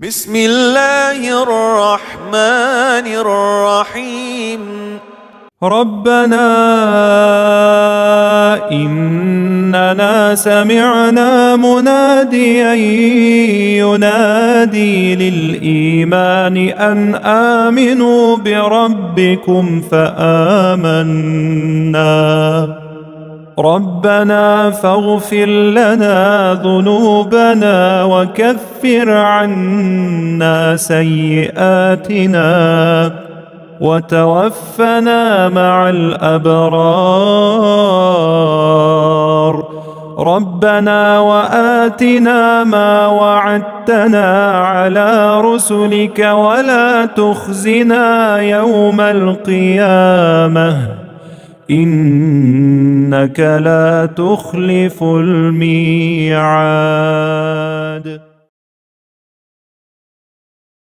بسم الله الرحمن الرحيم. ربنا إننا سمعنا مناديا ينادي للإيمان أن آمنوا بربكم فآمنا ربنا فاغفر لنا ذنوبنا وكفر عنا سيئاتنا وتوفنا مع الأبرار ربنا وآتنا ما وعدتنا على رسلك ولا تخزنا يوم القيامة إنك لا تخلف الميعاد.